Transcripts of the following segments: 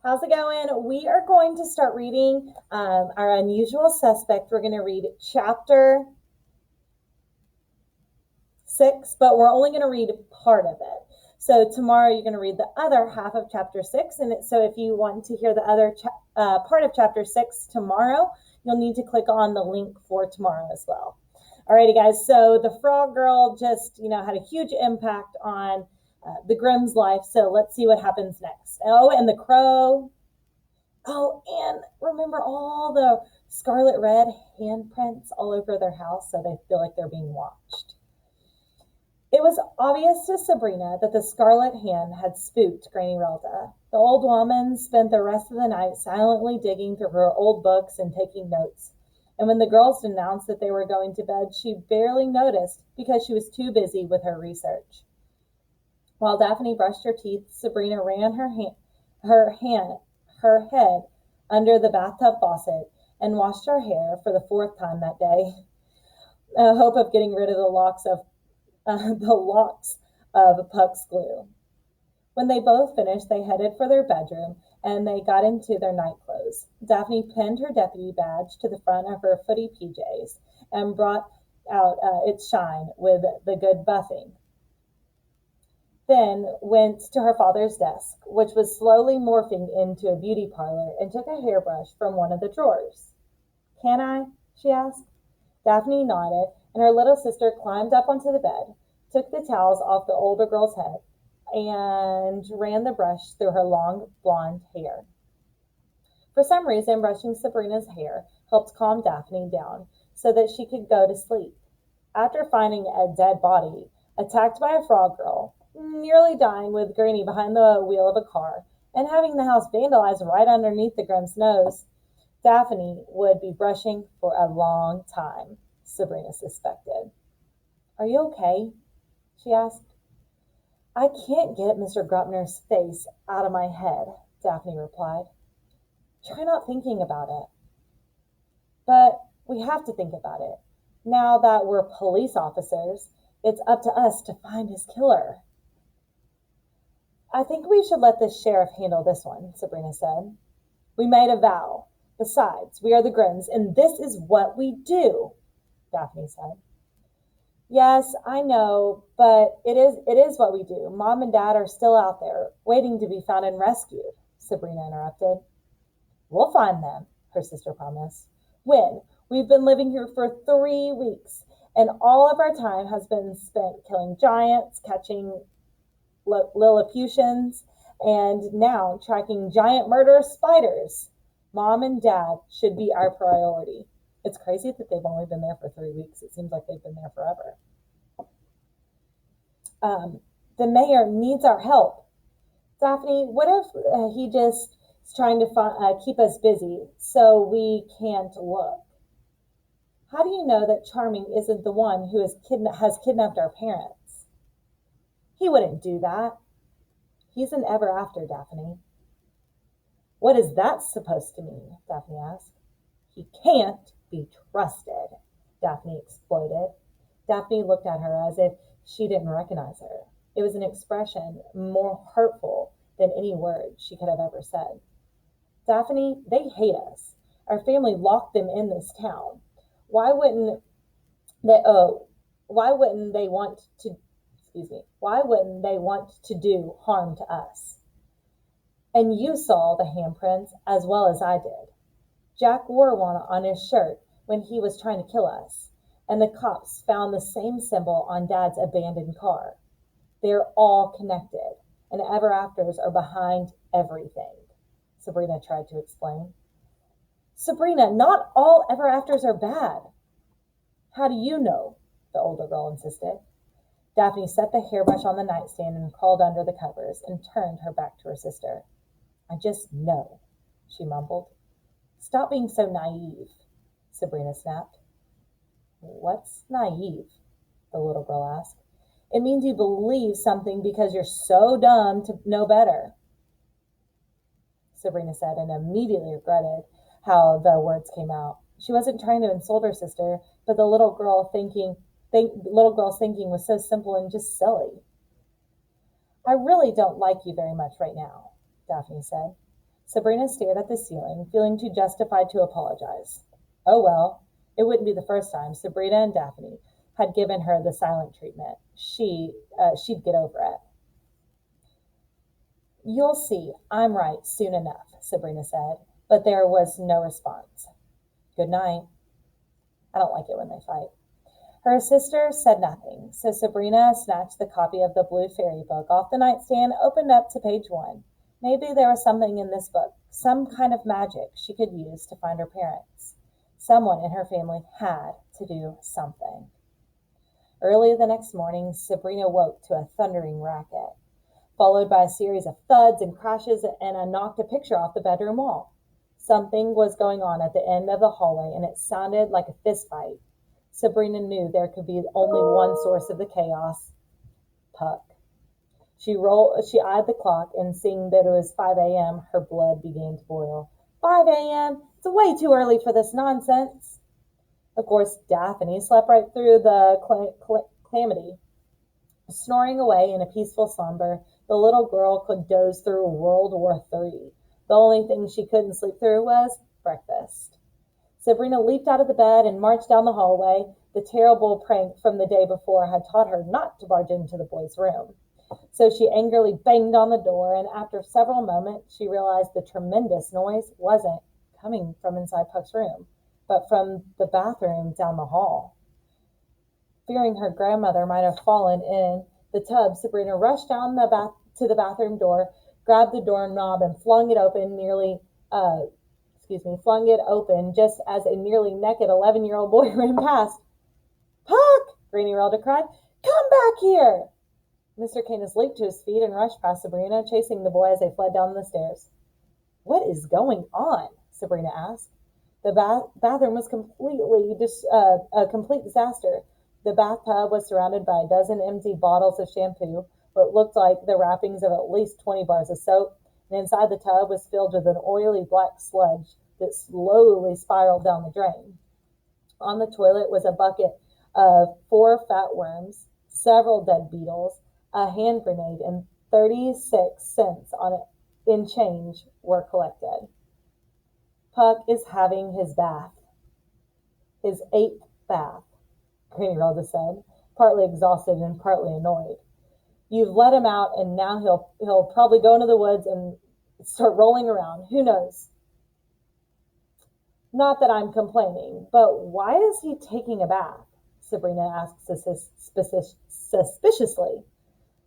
How's it going? We are going to start reading our unusual suspect. We're going to read chapter 6, but we're only going to read part of it. So tomorrow you're going to read the other half of chapter 6. So if you want to hear the other part of chapter 6 tomorrow, you'll need to click on the link for tomorrow as well. Alrighty, guys. So the frog girl just, had a huge impact on the Grimm's life. So let's see what happens next. Oh, and the crow. Oh, and remember all the scarlet red handprints all over their house so they feel like they're being watched. It was obvious to Sabrina that the scarlet hand had spooked Granny Relda. The old woman spent the rest of the night silently digging through her old books and taking notes. And when the girls announced that they were going to bed, she barely noticed because she was too busy with her research. While Daphne brushed her teeth, Sabrina ran her head under the bathtub faucet and washed her hair for the fourth time that day, a hope of getting rid of the locks of Puck's glue. When they both finished, they headed for their bedroom and they got into their night clothes. Daphne pinned her deputy badge to the front of her footy PJs and brought out its shine with the good buffing. Then went to her father's desk, which was slowly morphing into a beauty parlor, and took a hairbrush from one of the drawers. "Can I?" she asked. Daphne nodded, and her little sister climbed up onto the bed, took the towels off the older girl's head, and ran the brush through her long blonde hair. For some reason, brushing Sabrina's hair helped calm Daphne down so that she could go to sleep. After finding a dead body, attacked by a frog girl, nearly dying with Granny behind the wheel of a car, and having the house vandalized right underneath the Grimm's nose, Daphne would be brushing for a long time, Sabrina suspected. "Are you okay?" she asked. "I can't get Mr. Grubner's face out of my head," Daphne replied. "Try not thinking about it." "But we have to think about it. Now that we're police officers, it's up to us to find his killer." "I think we should let the sheriff handle this one," Sabrina said. "We made a vow. Besides, we are the Grimms, and this is what we do," Daphne said. "Yes, I know, but it is what we do. Mom and Dad are still out there, waiting to be found and rescued," Sabrina interrupted. "We'll find them," her sister promised. "When? We've been living here for 3 weeks, and all of our time has been spent killing giants, catching Lilliputians, and now tracking giant murderous spiders. Mom and Dad should be our priority." It's crazy that they've only been there for 3 weeks. It seems like they've been there forever. "The mayor needs our help." "Daphne, what if he just is trying to keep us busy so we can't look?" "How do you know that Charming isn't the one who has kidnapped our parents?" "He wouldn't do that." "He's an ever after, Daphne." "What is that supposed to mean?" Daphne asked. "He can't be trusted," Daphne exploded. Daphne looked at her as if she didn't recognize her. It was an expression more hurtful than any word she could have ever said. "Daphne, they hate us. Our family locked them in this town. Why wouldn't they? Why wouldn't they want to? Excuse me. Why wouldn't they want to do harm to us? And you saw the handprints as well as I did. Jack wore one on his shirt when he was trying to kill us, and the cops found the same symbol on Dad's abandoned car. They're all connected, and ever afters are behind everything," Sabrina tried to explain. "Sabrina, not all ever afters are bad." "How do you know?" the older girl insisted. Daphne set the hairbrush on the nightstand and crawled under the covers and turned her back to her sister. "I just know," she mumbled. "Stop being so naive," Sabrina snapped. "What's naive?" the little girl asked. "It means you believe something because you're so dumb to know better," Sabrina said, and immediately regretted how the words came out. She wasn't trying to insult her sister, but the little girl's thinking was so simple and just silly. "I really don't like you very much right now," Daphne said. Sabrina stared at the ceiling, feeling too justified to apologize. Oh well, it wouldn't be the first time Sabrina and Daphne had given her the silent treatment. She'd get over it. You'll see, I'm right soon enough, Sabrina said, but there was no response. Good night. I don't like it when they fight. Her sister said nothing, so Sabrina snatched the copy of the Blue Fairy book off the nightstand and opened up to page 1. Maybe there was something in this book, some kind of magic she could use to find her parents. Someone in her family had to do something. Early the next morning, Sabrina woke to a thundering racket, followed by a series of thuds and crashes and a knocked a picture off the bedroom wall. Something was going on at the end of the hallway, and it sounded like a fist fight. Sabrina knew there could be only one source of the chaos: Puck. She eyed the clock, and seeing that it was 5 a.m., her blood began to boil. 5 a.m.? It's way too early for this nonsense. Of course, Daphne slept right through the calamity. Snoring away in a peaceful slumber, the little girl could doze through World War III. The only thing she couldn't sleep through was breakfast. Sabrina leaped out of the bed and marched down the hallway. The terrible prank from the day before had taught her not to barge into the boys' room. So she angrily banged on the door, and after several moments, she realized the tremendous noise wasn't coming from inside Puck's room, but from the bathroom down the hall. Fearing her grandmother might have fallen in the tub, Sabrina rushed down to the bathroom door, grabbed the doorknob, and flung it open just as a nearly naked 11-year-old boy ran past. Puck! Granny Relda cried. Come back here! Mr. Canis leaped to his feet and rushed past Sabrina, chasing the boy as they fled down the stairs. What is going on? Sabrina asked. The bathroom was a complete disaster. The bathtub was surrounded by a dozen empty bottles of shampoo, what looked like the wrappings of at least 20 bars of soap, and inside the tub was filled with an oily black sludge that slowly spiraled down the drain. On the toilet was a bucket of 4 fat worms, several dead beetles, a hand grenade, and 36 cents in change were collected. Puck is having his bath. His 8th bath, Granny Relda said, partly exhausted and partly annoyed. You've let him out, and now he'll probably go into the woods and start rolling around. Who knows? Not that I'm complaining, but why is he taking a bath? Sabrina asked suspiciously.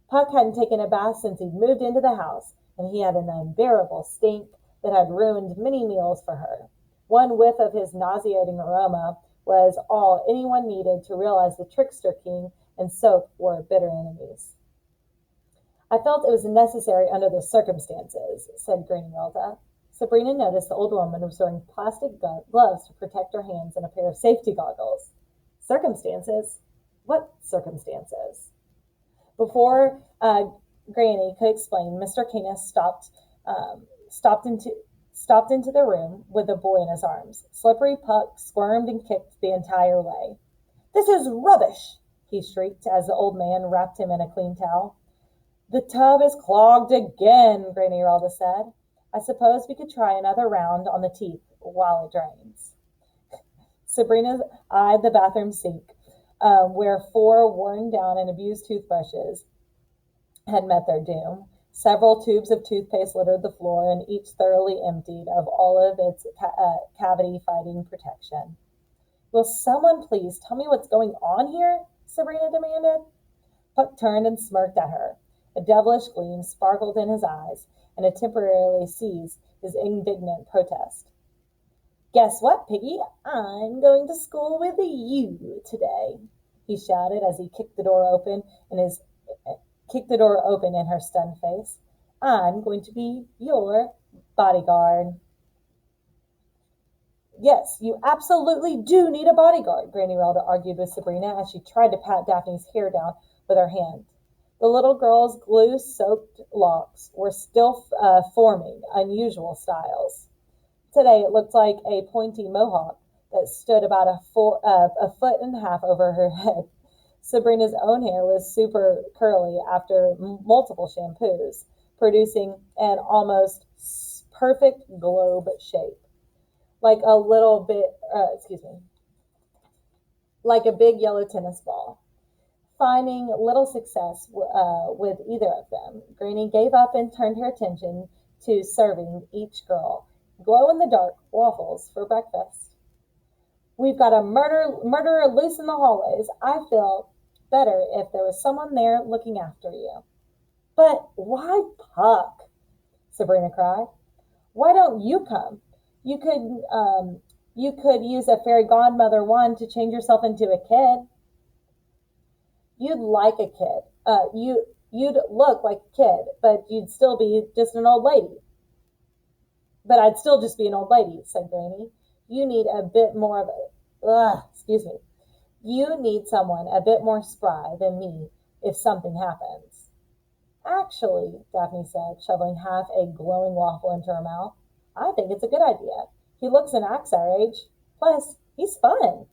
Puck hadn't taken a bath since he'd moved into the house, and he had an unbearable stink that had ruined many meals for her. One whiff of his nauseating aroma was all anyone needed to realize the Trickster King and soap were bitter enemies. I felt it was necessary under the circumstances, said Granny Relda. Sabrina noticed the old woman was wearing plastic gloves to protect her hands and a pair of safety goggles. Circumstances? What circumstances? Before Granny could explain, Mr. Canis stopped into the room with the boy in his arms. Slippery Puck squirmed and kicked the entire way. This is rubbish, he shrieked as the old man wrapped him in a clean towel. The tub is clogged again, Granny Relda said. I suppose we could try another round on the teeth while it drains. Sabrina eyed the bathroom sink, where 4 worn-down and abused toothbrushes had met their doom. Several tubes of toothpaste littered the floor, and each thoroughly emptied of all of its cavity-fighting protection. Will someone please tell me what's going on here? Sabrina demanded. Puck turned and smirked at her. A devilish gleam sparkled in his eyes, and it temporarily seized his indignant protest. Guess what, Piggy? I'm going to school with you today, he shouted as he kicked the door open in her stunned face. I'm going to be your bodyguard. Yes, you absolutely do need a bodyguard, Granny Relda argued with Sabrina as she tried to pat Daphne's hair down with her hand. The little girl's glue-soaked locks were still forming unusual styles. Today it looked like a pointy mohawk that stood about a foot and a half over her head. Sabrina's own hair was super curly after multiple shampoos, producing an almost perfect globe shape, like a little bit, like a big yellow tennis ball. Finding little success with either of them, Granny gave up and turned her attention to serving each girl glow-in-the-dark waffles for breakfast. We've got a murderer loose in the hallways. I feel better if there was someone there looking after you. But why Puck? Sabrina cried. Why don't you come? You could, you could use a fairy godmother wand to change yourself into a kid. You'd like a kid. You'd look like a kid, but you'd still be just an old lady. But I'd still just be an old lady, said Granny. You need a bit more of a, You need someone a bit more spry than me if something happens. Actually, Daphne said, shoveling half a glowing waffle into her mouth, I think it's a good idea. He looks and acts our age. Plus, he's fun.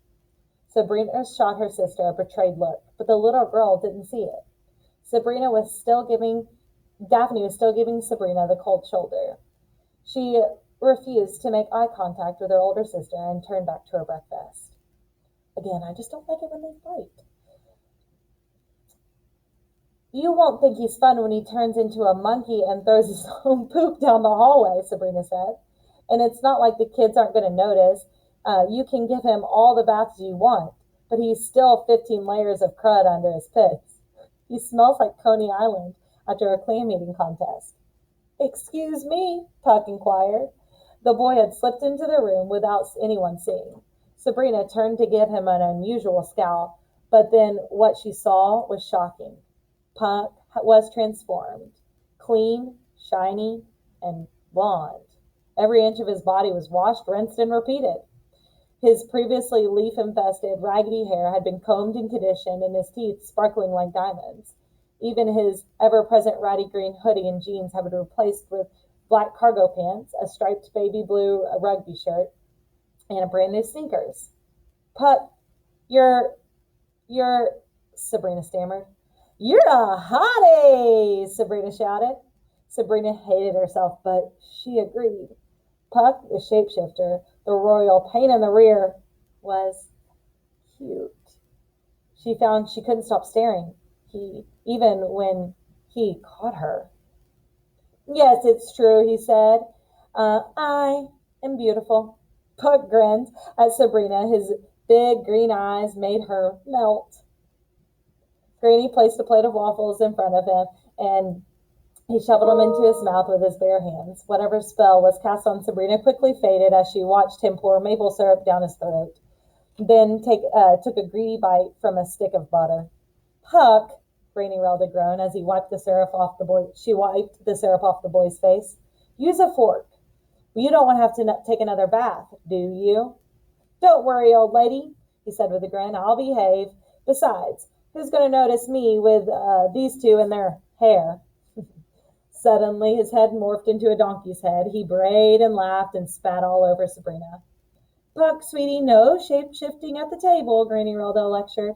Sabrina shot her sister a betrayed look, but the little girl didn't see it. Daphne was still giving Sabrina the cold shoulder. She refused to make eye contact with her older sister and turned back to her breakfast. Again, I just don't like it when they fight. You won't think he's fun when he turns into a monkey and throws his own poop down the hallway, Sabrina said. And it's not like the kids aren't going to notice. You can give him all the baths you want, but he's still 15 layers of crud under his pits. He smells like Coney Island after a clam eating contest. Excuse me, Puck inquired. The boy had slipped into the room without anyone seeing. Sabrina turned to give him an unusual scowl, but then what she saw was shocking. Puck was transformed, clean, shiny, and blonde. Every inch of his body was washed, rinsed, and repeated. His previously leaf-infested, raggedy hair had been combed and conditioned, and his teeth sparkling like diamonds. Even his ever-present ratty green hoodie and jeans had been replaced with black cargo pants, a striped baby blue rugby shirt, and a brand new sneakers. Puck, you're, Sabrina stammered. You're a hottie, Sabrina shouted. Sabrina hated herself, but she agreed. Puck, the shapeshifter, the royal pain in the rear, was cute. She found she couldn't stop staring, even when he caught her. Yes, it's true, he said. I am beautiful. Puck grinned at Sabrina. His big green eyes made her melt. Granny placed a plate of waffles in front of him, and he shoveled them into his mouth with his bare hands. Whatever spell was cast on Sabrina quickly faded as she watched him pour maple syrup down his throat, then took a greedy bite from a stick of butter. Puck, Granny rolled a groan as she wiped the syrup off the boy's face. Use a fork. You don't want to have to take another bath, do you? Don't worry, old lady, he said with a grin. I'll behave. Besides, who's going to notice me with these two in their hair? Suddenly, his head morphed into a donkey's head. He brayed and laughed and spat all over Sabrina. Puck, sweetie, no shape-shifting at the table, Granny Rildo lectured.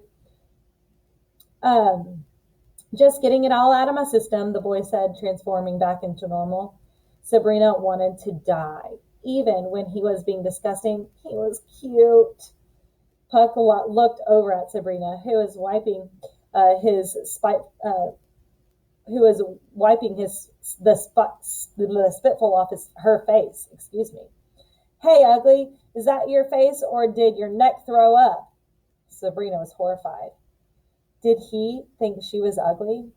Just getting it all out of my system, the boy said, transforming back into normal. Sabrina wanted to die. Even when he was being disgusting, he was cute. Puck looked over at Sabrina, who was wiping the spitful off her face. Excuse me. Hey, ugly, is that your face or did your neck throw up? Sabrina was horrified. Did he think she was ugly?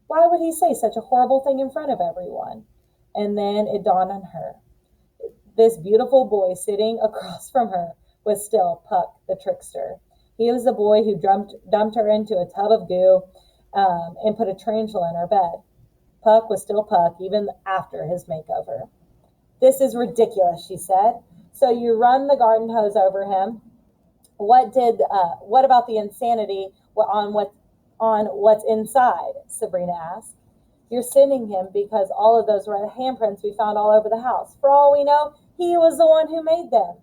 Why would he say such a horrible thing in front of everyone? And then it dawned on her. This beautiful boy sitting across from her was still Puck the trickster. He was the boy who dumped her into a tub of goo and put a tarantula in her bed. Puck was still Puck even after his makeover. This is ridiculous, she said. So you run the garden hose over him. What about the insanity on what's inside? Sabrina asked. You're sending him because all of those red handprints we found all over the house. For all we know, he was the one who made them.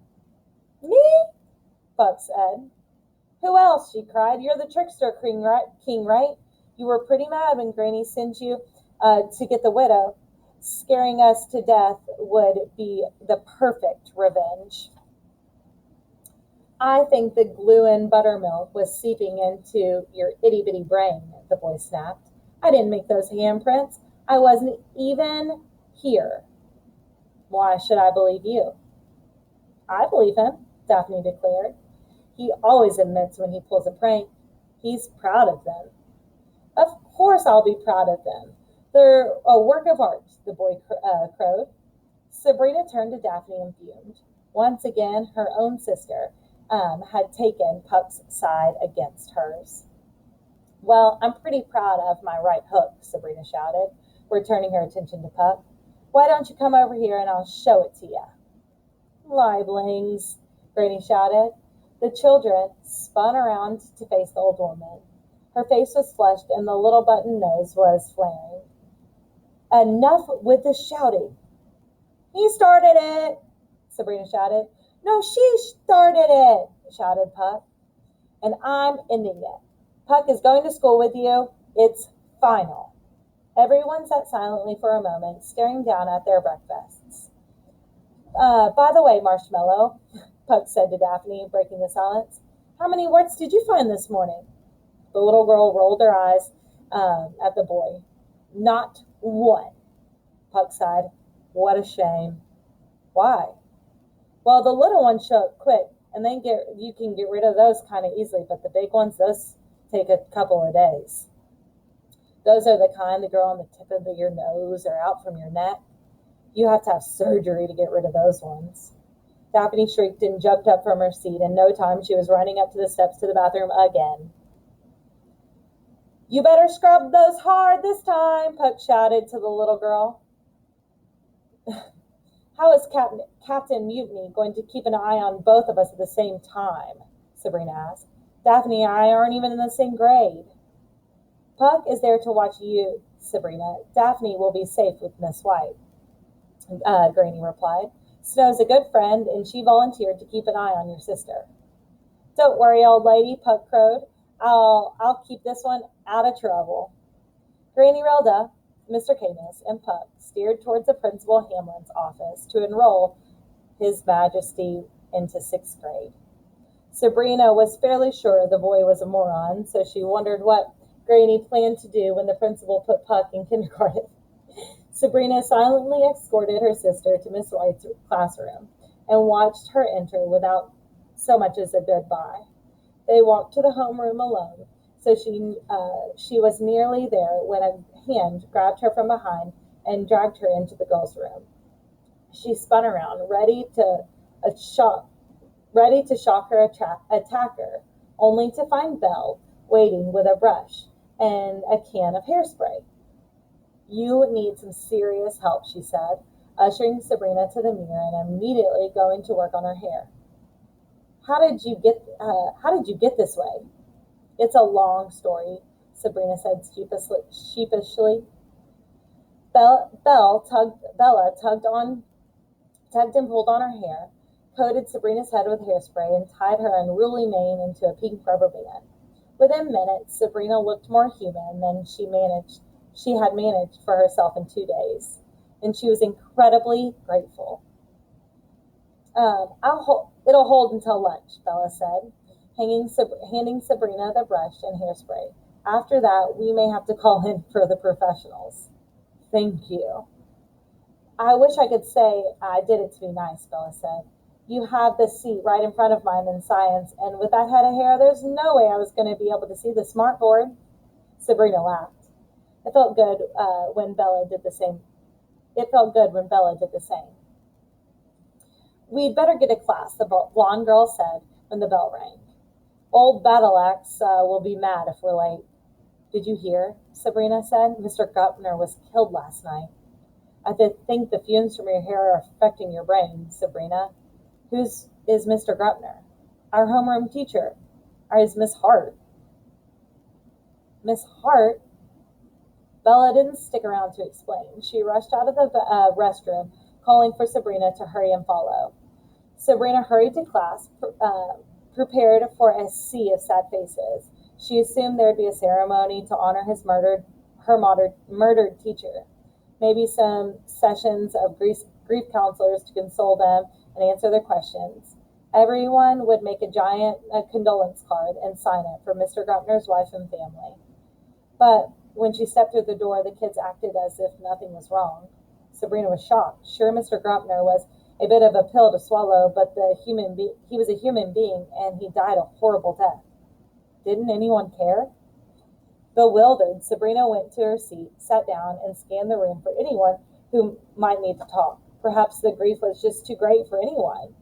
Me? Puck said. Who else? She cried. You're the trickster king, right? You were pretty mad when Granny sent you to get the widow. Scaring us to death would be the perfect revenge. I think the glue and buttermilk was seeping into your itty bitty brain, the boy snapped. I didn't make those handprints. I wasn't even here. Why should I believe you? I believe him, Daphne declared. He always admits when he pulls a prank. He's proud of them. Of course I'll be proud of them. They're a work of art, the boy crowed. Sabrina turned to Daphne and fumed. Once again, her own sister had taken Puck's side against hers. Well, I'm pretty proud of my right hook, Sabrina shouted, returning her attention to Puck. Why don't you come over here and I'll show it to you? Liblings, Granny shouted. The children spun around to face the old woman. Her face was flushed and the little button nose was flaring. Enough with the shouting. He started it, Sabrina shouted. No, she started it, shouted Puck. And I'm ending it. Puck is going to school with you. It's final. Everyone sat silently for a moment, staring down at their breakfasts. By the way, Marshmallow, Puck said to Daphne, breaking the silence, how many warts did you find this morning? The little girl rolled her eyes at the boy. Not one, Puck sighed. What a shame. Why? Well, the little ones show up quick, and then you can get rid of those kind of easily, but the big ones, those take a couple of days. Those are the kind that grow on the tip of your nose or out from your neck. You have to have surgery to get rid of those ones. Daphne shrieked and jumped up from her seat. In no time, she was running up to the steps to the bathroom again. You better scrub those hard this time, Puck shouted to the little girl. How is Captain Mutiny going to keep an eye on both of us at the same time? Sabrina asked. Daphne and I aren't even in the same grade. Puck is there to watch you, Sabrina. Daphne will be safe with Miss White, Granny replied. Snow's a good friend, and she volunteered to keep an eye on your sister. Don't worry, old lady, Puck crowed. I'll keep this one out of trouble. Granny Relda, Mr. Canis, and Puck steered towards the Principal Hamlin's office to enroll His Majesty into 6th grade. Sabrina was fairly sure the boy was a moron, so she wondered what Granny planned to do when the principal put Puck in kindergarten. Sabrina silently escorted her sister to Miss White's classroom and watched her enter without so much as a goodbye. They walked to the homeroom alone, so she was nearly there when a hand grabbed her from behind and dragged her into the girls' room. She spun around, ready to shock her attacker, only to find Belle waiting with a brush and a can of hairspray. You need some serious help, she said, ushering Sabrina to the mirror and immediately going to work on her hair. How did you get this way? It's a long story, Sabrina said sheepishly. Bella tugged and pulled on her hair, coated Sabrina's head with hairspray, and tied her unruly mane into a pink rubber band. Within minutes, Sabrina looked more human than she had managed for herself in 2 days, and she was incredibly grateful. It'll hold until lunch, Bella said, handing Sabrina the brush and hairspray. After that, we may have to call in for the professionals. Thank you. I wish I could say I did it to be nice, Bella said. You have the seat right in front of mine in science, and with that head of hair, there's no way I was going to be able to see the smart board. Sabrina laughed. It felt good when Bella did the same. We'd better get to class, the blonde girl said when the bell rang. Old Battle-Axe will be mad if we're late. Did you hear? Sabrina said. Mr. Grubner was killed last night. I think the fumes from your hair are affecting your brain, Sabrina. Who's is Mr. Grubner? Our homeroom teacher. Is Miss Hart. Miss Hart? Bella didn't stick around to explain. She rushed out of the restroom, calling for Sabrina to hurry and follow. Sabrina hurried to class, prepared for a sea of sad faces. She assumed there would be a ceremony to honor her murdered teacher. maybe some sessions of grief counselors to console them and answer their questions. Everyone would make a giant condolence card and sign it for Mr. Grumpner's wife and family. But when she stepped through the door, the kids acted as if nothing was wrong. Sabrina was shocked. Sure, Mr. Grumpner was a bit of a pill to swallow, but he was a human being, and he died a horrible death. Didn't anyone care? Bewildered, Sabrina went to her seat, sat down, and scanned the room for anyone who might need to talk. Perhaps the grief was just too great for anyone.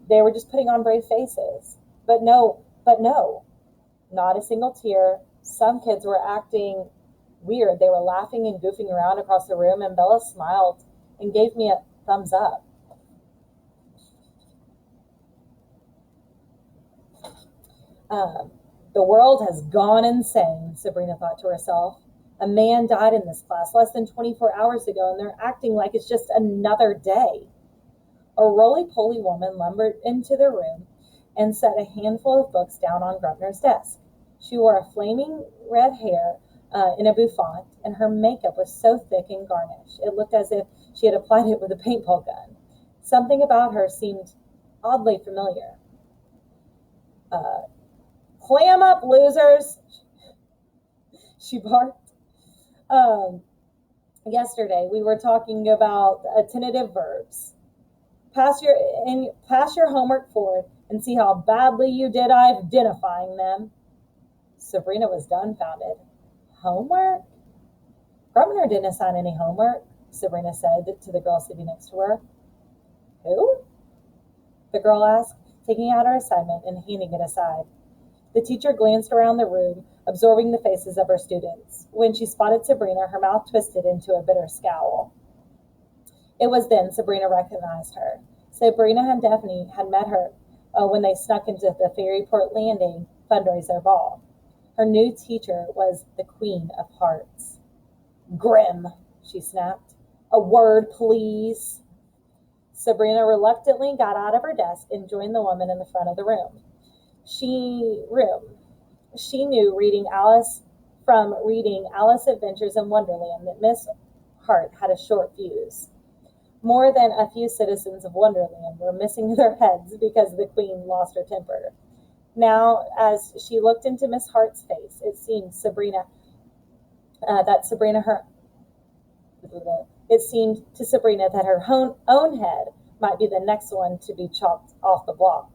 They were just putting on brave faces. But no, not a single tear. Some kids were acting weird. They were laughing and goofing around across the room, and Bella smiled and gave me a thumbs up. The world has gone insane, Sabrina thought to herself. A man died in this class less than 24 hours ago, and they're acting like it's just another day. A roly-poly woman lumbered into the room and set a handful of books down on Grumpner's desk. She wore a flaming red hair in a bouffant, and her makeup was so thick and garnished, it looked as if she had applied it with a paintball gun. Something about her seemed oddly familiar. Clam up, losers, she barked. Yesterday, we were talking about attentive verbs. Pass your homework forward and see how badly you did identifying them. Sabrina was dumbfounded. Homework? Grumpner didn't assign any homework, Sabrina said to the girl sitting next to her. Who? The girl asked, taking out her assignment and handing it aside. The teacher glanced around the room, absorbing the faces of her students. When she spotted Sabrina, her mouth twisted into a bitter scowl. It was then Sabrina recognized her. Sabrina and Daphne had met her when they snuck into the Ferryport Landing fundraiser ball. Her new teacher was the Queen of Hearts. Grim, she snapped. A word, please. Sabrina reluctantly got out of her desk and joined the woman in the front of the room. She knew from reading Alice Adventures in Wonderland that Miss Hart had a short fuse. More than a few citizens of Wonderland were missing their heads because the Queen lost her temper. Now, as she looked into Miss Hart's face, it seemed to Sabrina that her own head might be the next one to be chopped off the block.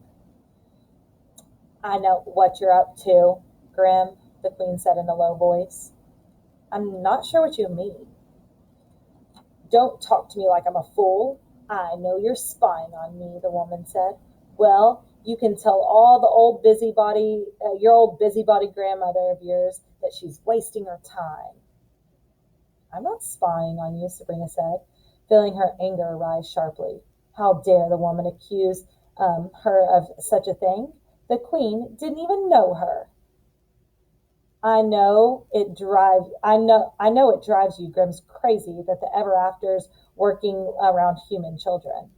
I know what you're up to, Grim, the Queen said in a low voice. I'm not sure what you mean. Don't talk to me like I'm a fool. I know you're spying on me, the woman said. Well, you can tell all the your old busybody grandmother of yours that she's wasting her time. I'm not spying on you, Sabrina said, feeling her anger rise sharply. How dare the woman accuse her of such a thing? The Queen didn't even know her. I know it drives you Grimm's crazy that the ever-afters working around human children.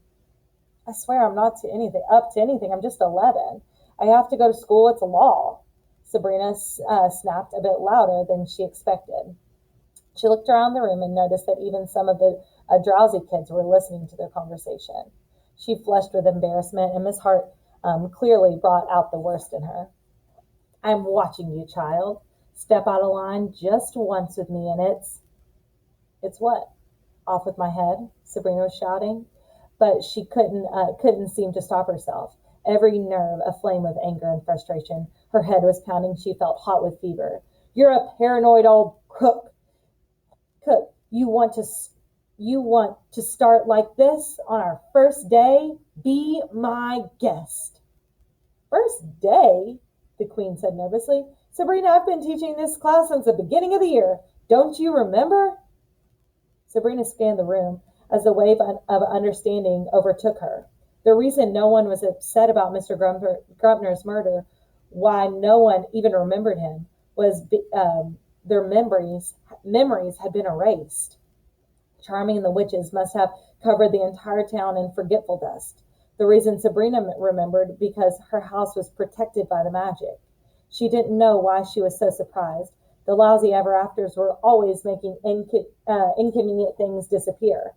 I swear I'm not up to anything. I'm just 11. I have to go to school. It's a law. Sabrina snapped a bit louder than she expected. She looked around the room and noticed that even some of the drowsy kids were listening to their conversation. She flushed with embarrassment, and Miss Hart clearly brought out the worst in her. I'm watching you, child. Step out of line just once with me, and it's what? Off with my head, Sabrina was shouting, but she couldn't seem to stop herself. Every nerve aflame with anger and frustration. Her head was pounding. She felt hot with fever. You're a paranoid old cook. You want to start like this on our first day? Be my guest. First day? The Queen said nervously. Sabrina, I've been teaching this class since the beginning of the year. Don't you remember? Sabrina scanned the room as the wave of understanding overtook her. The reason no one was upset about Mr. Grumpner's murder, why no one even remembered him, was their memories had been erased. Charming and the witches must have covered the entire town in forgetful dust. The reason Sabrina remembered because her house was protected by the magic. She didn't know why she was so surprised. The lousy ever-afters were always making inconvenient things disappear.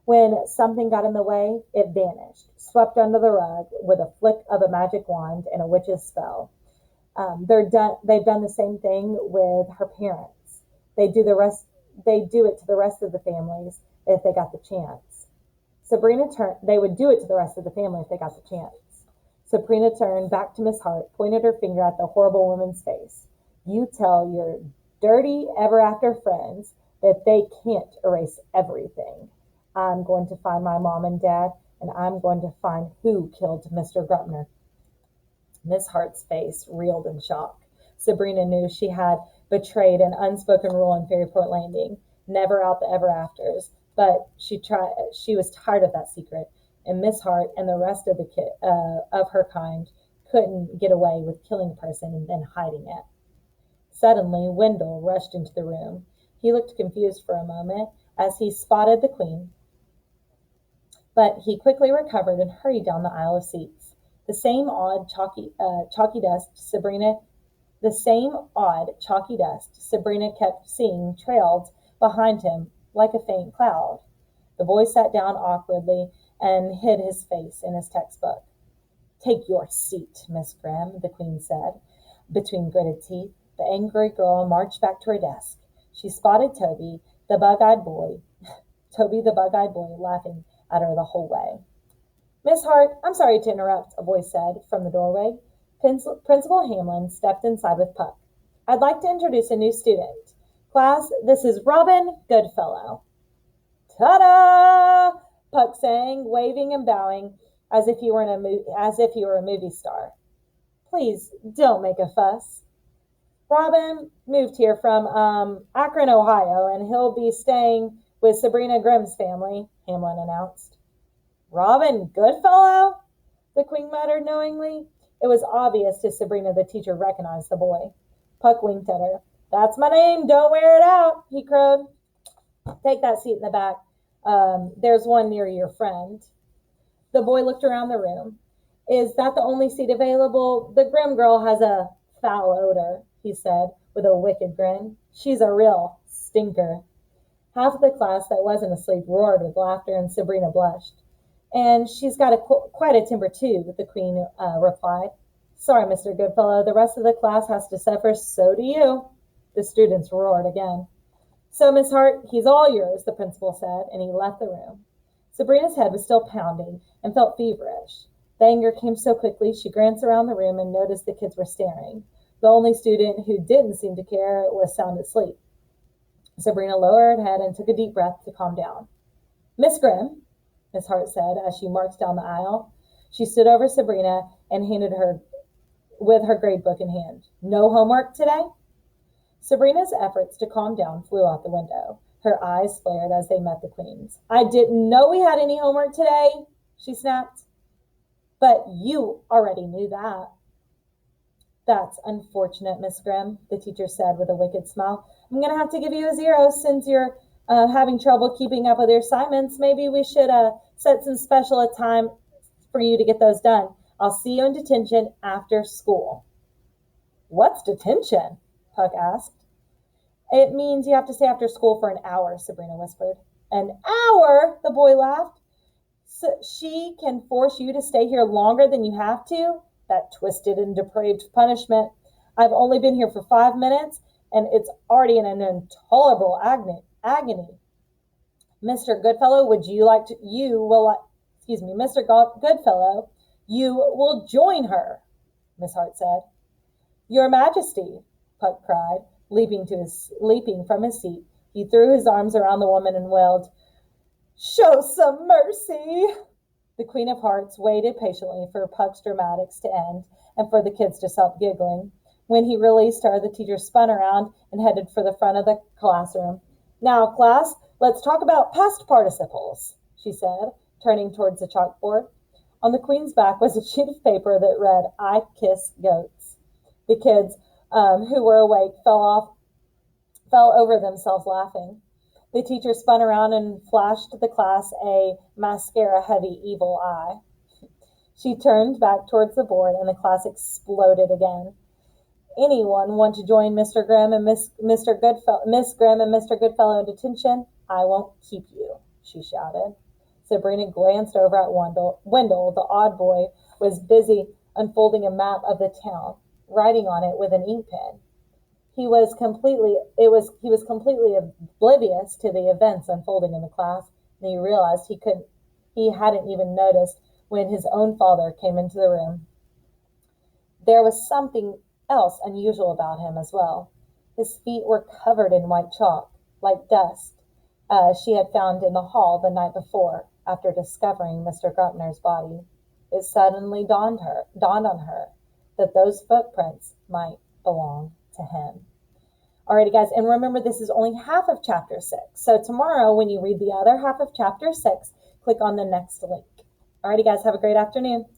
When something got in the way, it vanished, swept under the rug with a flick of a magic wand and a witch's spell. They've done the same thing with her parents. They do the rest. They do it to the rest of the families if they got the chance. They would do it to the rest of the family if they got the chance. Sabrina turned back to Miss Hart, pointed her finger at the horrible woman's face. You tell your dirty ever after friends that they can't erase everything. I'm going to find my mom and dad, and I'm going to find who killed Mr. Grumner. Miss Hart's face reeled in shock. Sabrina knew she had betrayed an unspoken rule in Fairyport Landing, never out the ever-afters, but she was tired of that secret, and Miss Hart and the rest of of her kind couldn't get away with killing a person and then hiding it. Suddenly, Wendell rushed into the room. He looked confused for a moment as he spotted the Queen, but he quickly recovered and hurried down the aisle of seats. The same odd chalky dust Sabrina kept seeing trailed behind him like a faint cloud. The boy sat down awkwardly and hid his face in his textbook. Take your seat, Miss Grimm, the Queen said. Between gritted teeth, the angry girl marched back to her desk. She spotted Toby the bug-eyed boy, laughing at her the whole way. Miss Hart, I'm sorry to interrupt, a voice said from the doorway. Principal Hamlin stepped inside with Puck. I'd like to introduce a new student. Class, this is Robin Goodfellow. Ta-da! Puck sang, waving and bowing as if he were a movie star. Please don't make a fuss. Robin moved here from Akron, Ohio, and he'll be staying with Sabrina Grimm's family, Hamlin announced. Robin Goodfellow? The Queen muttered knowingly. It was obvious to Sabrina the teacher recognized the boy. Puck winked at her. That's my name, don't wear it out, he crowed. Take that seat in the back. There's one near your friend. The boy looked around the room. Is that the only seat available? The Grimm girl has a foul odor, he said with a wicked grin. She's a real stinker. Half of the class that wasn't asleep roared with laughter, and Sabrina blushed. And she's got quite a temper too, the Queen replied. Sorry, Mr. Goodfellow, the rest of the class has to suffer, so do you. The students roared again. So, Miss Hart, he's all yours, the principal said, and he left the room. Sabrina's head was still pounding and felt feverish. The anger came so quickly she glanced around the room and noticed the kids were staring. The only student who didn't seem to care was sound asleep. Sabrina lowered her head and took a deep breath to calm down. Miss Grimm, Miss Hart said as she marched down the aisle. She stood over Sabrina and handed her with her grade book in hand. No homework today? Sabrina's efforts to calm down flew out the window. Her eyes flared as they met the Queen's. I didn't know we had any homework today, she snapped. But you already knew that. That's unfortunate, Miss Grimm, the teacher said with a wicked smile. I'm going to have to give you a 0 since you're having trouble keeping up with your assignments. Maybe we should set some special time for you to get those done. I'll see you in detention after school. What's detention? Puck asked. It means you have to stay after school for an hour, Sabrina whispered. An hour? The boy laughed. So she can force you to stay here longer than you have to? That twisted and depraved punishment. I've only been here for 5 minutes, and it's already in an intolerable agony. Mr. Goodfellow, Mr. Goodfellow, you will join her, Miss Hart said. Your Majesty, Puck cried, leaping from his seat. He threw his arms around the woman and wailed, Show some mercy! The Queen of Hearts waited patiently for Puck's dramatics to end and for the kids to stop giggling. When he released her, the teacher spun around and headed for the front of the classroom. Now, class, let's talk about past participles, she said, turning towards the chalkboard. On the Queen's back was a sheet of paper that read, I kiss goats. The kids who were awake fell over themselves laughing. The teacher spun around and flashed the class a mascara-heavy evil eye. She turned back towards the board, and the class exploded again. anyone want to join Mr. Grimm and Miss Grimm and Mr. Goodfellow in detention, I won't keep you," she shouted. Sabrina glanced over at Wendell. The odd boy was busy unfolding a map of the town, writing on it with an ink pen. He was completely oblivious to the events unfolding in the class, and he realized he hadn't even noticed when his own father came into the room. There was something else unusual about him as well. His feet were covered in white chalk, like dust she had found in the hall the night before, after discovering Mr. Grupner's body. It suddenly dawned on her that those footprints might belong to him. Alrighty, guys, and remember, this is only half of chapter 6. So tomorrow, when you read the other half of chapter 6, click on the next link. Alrighty, guys, have a great afternoon.